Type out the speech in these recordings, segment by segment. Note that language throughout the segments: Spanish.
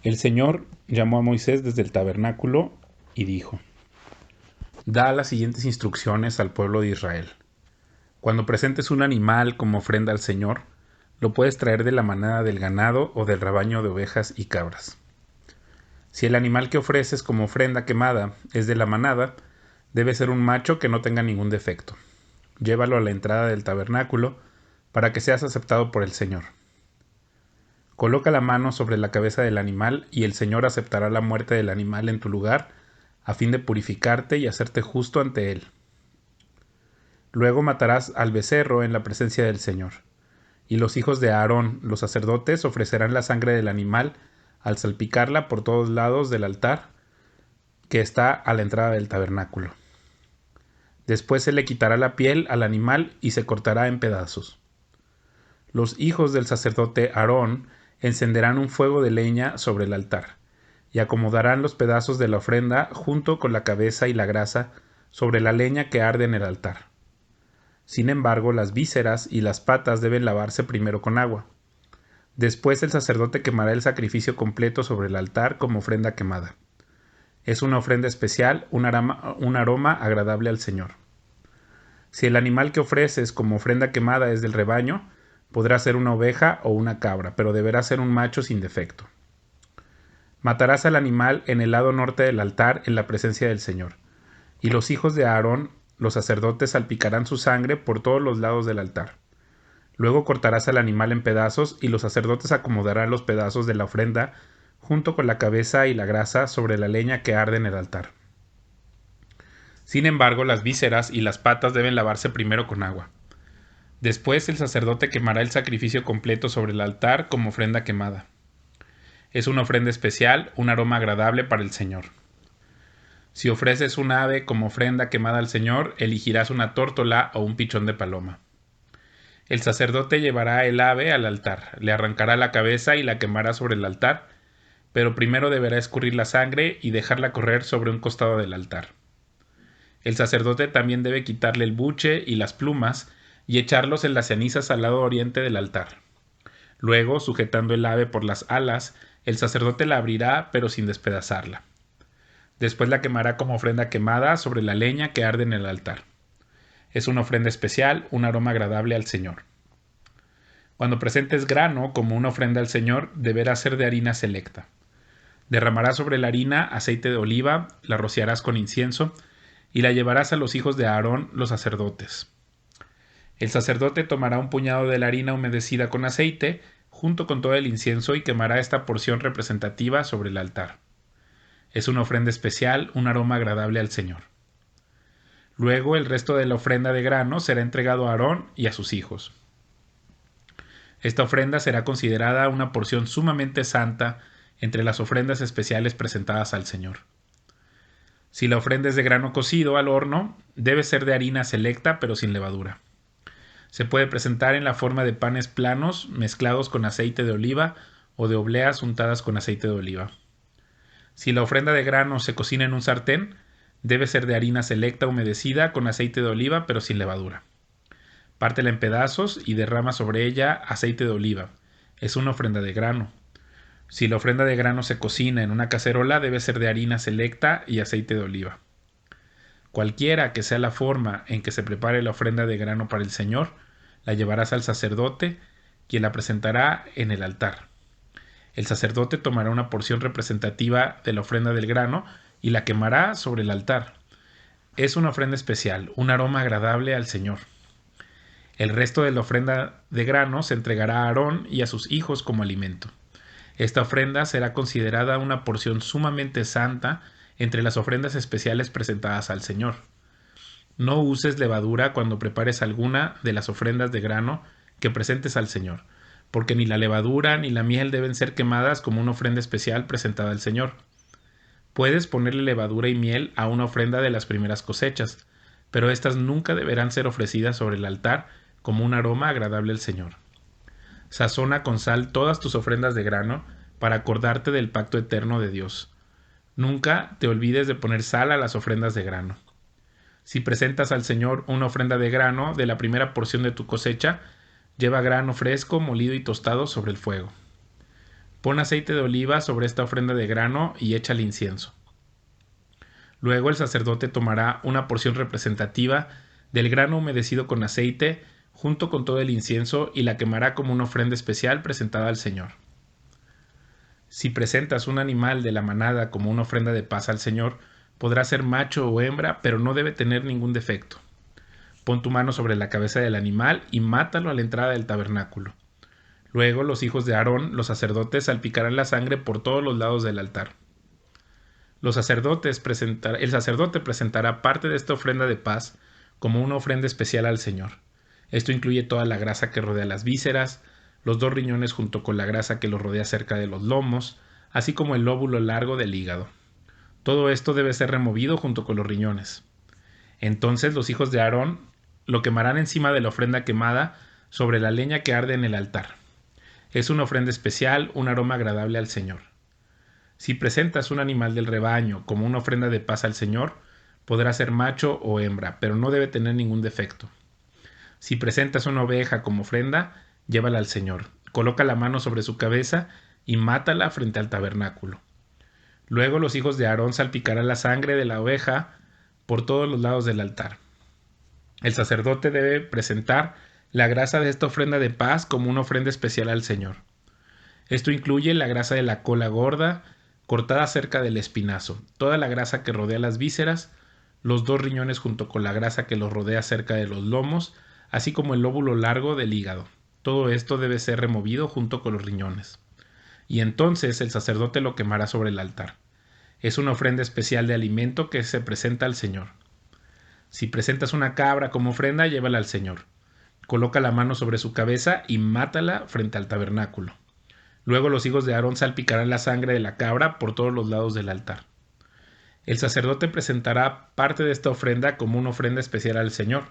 El Señor llamó a Moisés desde el tabernáculo y dijo: Da las siguientes instrucciones al pueblo de Israel. Cuando presentes un animal como ofrenda al Señor, lo puedes traer de la manada del ganado o del rebaño de ovejas y cabras. Si el animal que ofreces como ofrenda quemada es de la manada, debe ser un macho que no tenga ningún defecto. Llévalo a la entrada del tabernáculo para que seas aceptado por el Señor. Coloca la mano sobre la cabeza del animal y el Señor aceptará la muerte del animal en tu lugar a fin de purificarte y hacerte justo ante Él. Luego matarás al becerro en la presencia del Señor. Y los hijos de Aarón, los sacerdotes, ofrecerán la sangre del animal al salpicarla por todos lados del altar que está a la entrada del tabernáculo. Después se le quitará la piel al animal y se cortará en pedazos. Los hijos del sacerdote Aarón encenderán un fuego de leña sobre el altar, y acomodarán los pedazos de la ofrenda junto con la cabeza y la grasa sobre la leña que arde en el altar. Sin embargo, las vísceras y las patas deben lavarse primero con agua. Después el sacerdote quemará el sacrificio completo sobre el altar como ofrenda quemada. Es una ofrenda especial, un aroma agradable al Señor. Si el animal que ofreces como ofrenda quemada es del rebaño, podrá ser una oveja o una cabra, pero deberá ser un macho sin defecto. Matarás al animal en el lado norte del altar en la presencia del Señor, y los hijos de Aarón, los sacerdotes, salpicarán su sangre por todos los lados del altar. Luego cortarás al animal en pedazos y los sacerdotes acomodarán los pedazos de la ofrenda junto con la cabeza y la grasa sobre la leña que arde en el altar. Sin embargo, las vísceras y las patas deben lavarse primero con agua. Después el sacerdote quemará el sacrificio completo sobre el altar como ofrenda quemada. Es una ofrenda especial, un aroma agradable para el Señor. Si ofreces un ave como ofrenda quemada al Señor, elegirás una tórtola o un pichón de paloma. El sacerdote llevará el ave al altar, le arrancará la cabeza y la quemará sobre el altar, pero primero deberá escurrir la sangre y dejarla correr sobre un costado del altar. El sacerdote también debe quitarle el buche y las plumas y echarlos en las cenizas al lado oriente del altar. Luego, sujetando el ave por las alas, el sacerdote la abrirá, pero sin despedazarla. Después la quemará como ofrenda quemada sobre la leña que arde en el altar. Es una ofrenda especial, un aroma agradable al Señor. Cuando presentes grano como una ofrenda al Señor, deberá ser de harina selecta. Derramarás sobre la harina aceite de oliva, la rociarás con incienso y la llevarás a los hijos de Aarón, los sacerdotes. El sacerdote tomará un puñado de la harina humedecida con aceite, junto con todo el incienso, y quemará esta porción representativa sobre el altar. Es una ofrenda especial, un aroma agradable al Señor. Luego el resto de la ofrenda de grano será entregado a Aarón y a sus hijos. Esta ofrenda será considerada una porción sumamente santa entre las ofrendas especiales presentadas al Señor. Si la ofrenda es de grano cocido al horno, debe ser de harina selecta pero sin levadura. Se puede presentar en la forma de panes planos mezclados con aceite de oliva o de obleas untadas con aceite de oliva. Si la ofrenda de grano se cocina en un sartén, debe ser de harina selecta humedecida con aceite de oliva pero sin levadura. Pártela en pedazos y derrama sobre ella aceite de oliva. Es una ofrenda de grano. Si la ofrenda de grano se cocina en una cacerola, debe ser de harina selecta y aceite de oliva. Cualquiera que sea la forma en que se prepare la ofrenda de grano para el Señor, la llevarás al sacerdote, quien la presentará en el altar. El sacerdote tomará una porción representativa de la ofrenda del grano y la quemará sobre el altar. Es una ofrenda especial, un aroma agradable al Señor. El resto de la ofrenda de grano se entregará a Aarón y a sus hijos como alimento. Esta ofrenda será considerada una porción sumamente santa entre las ofrendas especiales presentadas al Señor. No uses levadura cuando prepares alguna de las ofrendas de grano que presentes al Señor, porque ni la levadura ni la miel deben ser quemadas como una ofrenda especial presentada al Señor. Puedes ponerle levadura y miel a una ofrenda de las primeras cosechas, pero éstas nunca deberán ser ofrecidas sobre el altar como un aroma agradable al Señor. Sazona con sal todas tus ofrendas de grano para acordarte del pacto eterno de Dios. Nunca te olvides de poner sal a las ofrendas de grano. Si presentas al Señor una ofrenda de grano de la primera porción de tu cosecha, lleva grano fresco, molido y tostado sobre el fuego. Pon aceite de oliva sobre esta ofrenda de grano y echa el incienso. Luego el sacerdote tomará una porción representativa del grano humedecido con aceite junto con todo el incienso y la quemará como una ofrenda especial presentada al Señor. Si presentas un animal de la manada como una ofrenda de paz al Señor, podrá ser macho o hembra, pero no debe tener ningún defecto. Pon tu mano sobre la cabeza del animal y mátalo a la entrada del tabernáculo. Luego los hijos de Aarón, los sacerdotes, salpicarán la sangre por todos los lados del altar. El sacerdote presentará parte de esta ofrenda de paz como una ofrenda especial al Señor. Esto incluye toda la grasa que rodea las vísceras, los 2 riñones junto con la grasa que los rodea cerca de los lomos, así como el lóbulo largo del hígado. Todo esto debe ser removido junto con los riñones. Entonces los hijos de Aarón lo quemarán encima de la ofrenda quemada sobre la leña que arde en el altar. Es una ofrenda especial, un aroma agradable al Señor. Si presentas un animal del rebaño como una ofrenda de paz al Señor, podrá ser macho o hembra, pero no debe tener ningún defecto. Si presentas una oveja como ofrenda, llévala al Señor. Coloca la mano sobre su cabeza y mátala frente al tabernáculo. Luego los hijos de Aarón salpicarán la sangre de la oveja por todos los lados del altar. El sacerdote debe presentar la grasa de esta ofrenda de paz como una ofrenda especial al Señor. Esto incluye la grasa de la cola gorda, cortada cerca del espinazo, toda la grasa que rodea las vísceras, los 2 riñones junto con la grasa que los rodea cerca de los lomos, así como el lóbulo largo del hígado. Todo esto debe ser removido junto con los riñones. Y entonces el sacerdote lo quemará sobre el altar. Es una ofrenda especial de alimento que se presenta al Señor. Si presentas una cabra como ofrenda, llévala al Señor. Coloca la mano sobre su cabeza y mátala frente al tabernáculo. Luego los hijos de Aarón salpicarán la sangre de la cabra por todos los lados del altar. El sacerdote presentará parte de esta ofrenda como una ofrenda especial al Señor.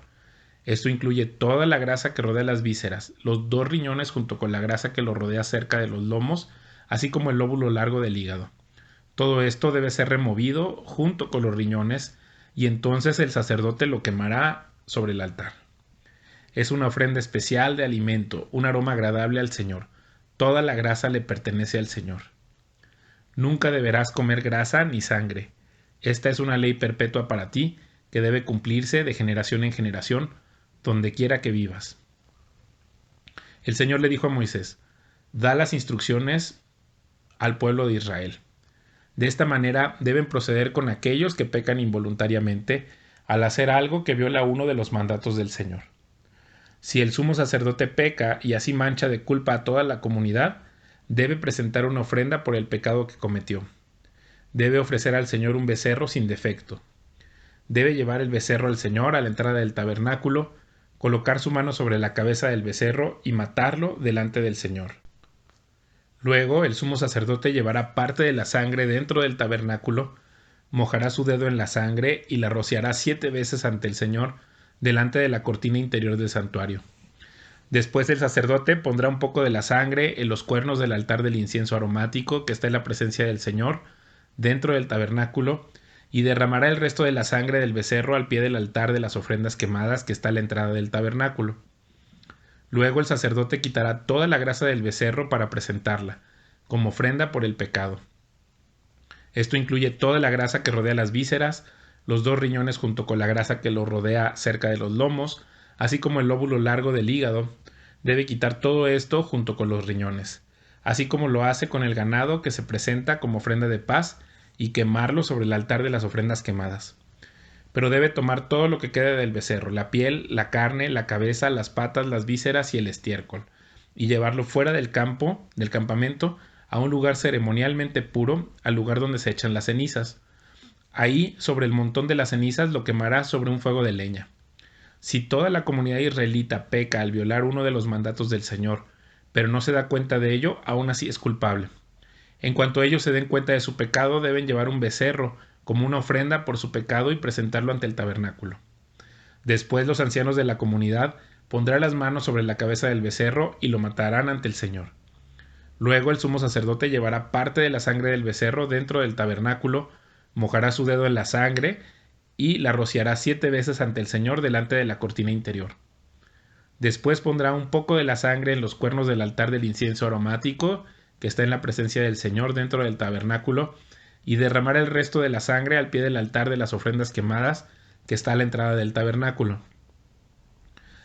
Esto incluye toda la grasa que rodea las vísceras, los 2 riñones junto con la grasa que los rodea cerca de los lomos, así como el lóbulo largo del hígado. Todo esto debe ser removido junto con los riñones y entonces el sacerdote lo quemará sobre el altar. Es una ofrenda especial de alimento, un aroma agradable al Señor. Toda la grasa le pertenece al Señor. Nunca deberás comer grasa ni sangre. Esta es una ley perpetua para ti, que debe cumplirse de generación en generación, donde quiera que vivas. El Señor le dijo a Moisés: da las instrucciones al pueblo de Israel. De esta manera deben proceder con aquellos que pecan involuntariamente al hacer algo que viola uno de los mandatos del Señor. Si el sumo sacerdote peca y así mancha de culpa a toda la comunidad, debe presentar una ofrenda por el pecado que cometió. Debe ofrecer al Señor un becerro sin defecto. Debe llevar el becerro al Señor a la entrada del tabernáculo, colocar su mano sobre la cabeza del becerro y matarlo delante del Señor. Luego el sumo sacerdote llevará parte de la sangre dentro del tabernáculo, mojará su dedo en la sangre y la rociará 7 veces ante el Señor delante de la cortina interior del santuario. Después el sacerdote pondrá un poco de la sangre en los cuernos del altar del incienso aromático que está en la presencia del Señor dentro del tabernáculo y derramará el resto de la sangre del becerro al pie del altar de las ofrendas quemadas que está a la entrada del tabernáculo. Luego el sacerdote quitará toda la grasa del becerro para presentarla, como ofrenda por el pecado. Esto incluye toda la grasa que rodea las vísceras, los 2 riñones junto con la grasa que los rodea cerca de los lomos, así como el lóbulo largo del hígado. Debe quitar todo esto junto con los riñones, así como lo hace con el ganado que se presenta como ofrenda de paz y quemarlo sobre el altar de las ofrendas quemadas. Pero debe tomar todo lo que quede del becerro, la piel, la carne, la cabeza, las patas, las vísceras y el estiércol, y llevarlo fuera del campamento, a un lugar ceremonialmente puro, al lugar donde se echan las cenizas. Ahí, sobre el montón de las cenizas, lo quemará sobre un fuego de leña. Si toda la comunidad israelita peca al violar uno de los mandatos del Señor, pero no se da cuenta de ello, aún así es culpable. En cuanto ellos se den cuenta de su pecado, deben llevar un becerro como una ofrenda por su pecado y presentarlo ante el tabernáculo. Después los ancianos de la comunidad pondrán las manos sobre la cabeza del becerro y lo matarán ante el Señor. Luego el sumo sacerdote llevará parte de la sangre del becerro dentro del tabernáculo, mojará su dedo en la sangre y la rociará 7 veces ante el Señor delante de la cortina interior. Después pondrá un poco de la sangre en los cuernos del altar del incienso aromático que está en la presencia del Señor dentro del tabernáculo, y derramar el resto de la sangre al pie del altar de las ofrendas quemadas que está a la entrada del tabernáculo.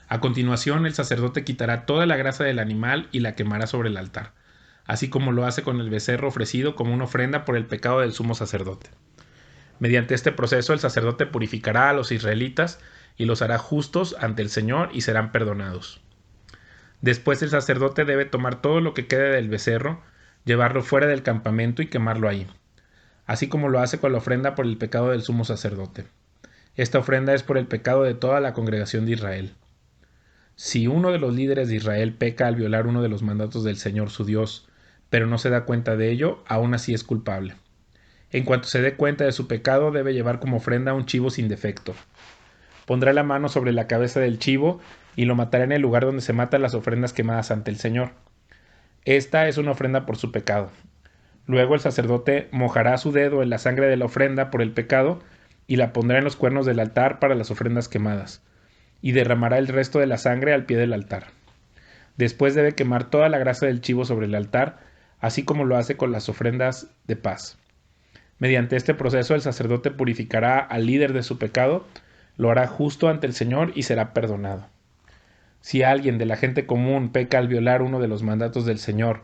A continuación, el sacerdote quitará toda la grasa del animal y la quemará sobre el altar, así como lo hace con el becerro ofrecido como una ofrenda por el pecado del sumo sacerdote. Mediante este proceso, el sacerdote purificará a los israelitas y los hará justos ante el Señor y serán perdonados. Después el sacerdote debe tomar todo lo que quede del becerro, llevarlo fuera del campamento y quemarlo ahí, así como lo hace con la ofrenda por el pecado del sumo sacerdote. Esta ofrenda es por el pecado de toda la congregación de Israel. Si uno de los líderes de Israel peca al violar uno de los mandatos del Señor su Dios, pero no se da cuenta de ello, aún así es culpable. En cuanto se dé cuenta de su pecado, debe llevar como ofrenda un chivo sin defecto. Pondrá la mano sobre la cabeza del chivo y lo matará en el lugar donde se matan las ofrendas quemadas ante el Señor. Esta es una ofrenda por su pecado. Luego el sacerdote mojará su dedo en la sangre de la ofrenda por el pecado y la pondrá en los cuernos del altar para las ofrendas quemadas, y derramará el resto de la sangre al pie del altar. Después debe quemar toda la grasa del chivo sobre el altar, así como lo hace con las ofrendas de paz. Mediante este proceso el sacerdote purificará al líder de su pecado, lo hará justo ante el Señor y será perdonado. Si alguien de la gente común peca al violar uno de los mandatos del Señor,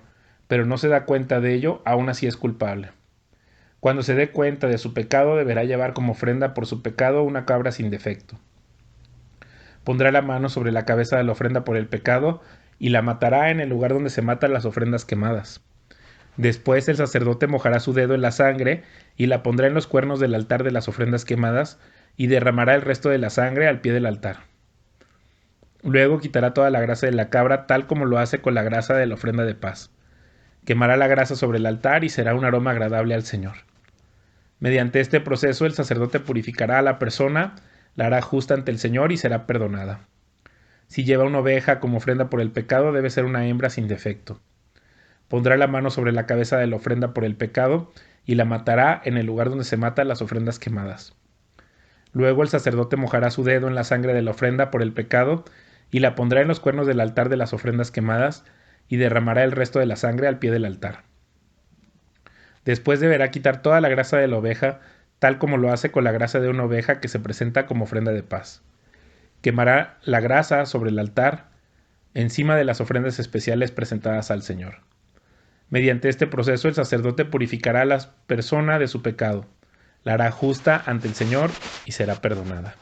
pero no se da cuenta de ello, aún así es culpable. Cuando se dé cuenta de su pecado, deberá llevar como ofrenda por su pecado una cabra sin defecto. Pondrá la mano sobre la cabeza de la ofrenda por el pecado y la matará en el lugar donde se matan las ofrendas quemadas. Después el sacerdote mojará su dedo en la sangre y la pondrá en los cuernos del altar de las ofrendas quemadas y derramará el resto de la sangre al pie del altar. Luego quitará toda la grasa de la cabra tal como lo hace con la grasa de la ofrenda de paz. Quemará la grasa sobre el altar y será un aroma agradable al Señor. Mediante este proceso el sacerdote purificará a la persona, la hará justa ante el Señor y será perdonada. Si lleva una oveja como ofrenda por el pecado, debe ser una hembra sin defecto. Pondrá la mano sobre la cabeza de la ofrenda por el pecado y la matará en el lugar donde se matan las ofrendas quemadas. Luego el sacerdote mojará su dedo en la sangre de la ofrenda por el pecado y la pondrá en los cuernos del altar de las ofrendas quemadas y derramará el resto de la sangre al pie del altar. Después deberá quitar toda la grasa de la oveja, tal como lo hace con la grasa de una oveja que se presenta como ofrenda de paz. Quemará la grasa sobre el altar, encima de las ofrendas especiales presentadas al Señor. Mediante este proceso el sacerdote purificará a la persona de su pecado, la hará justa ante el Señor y será perdonada.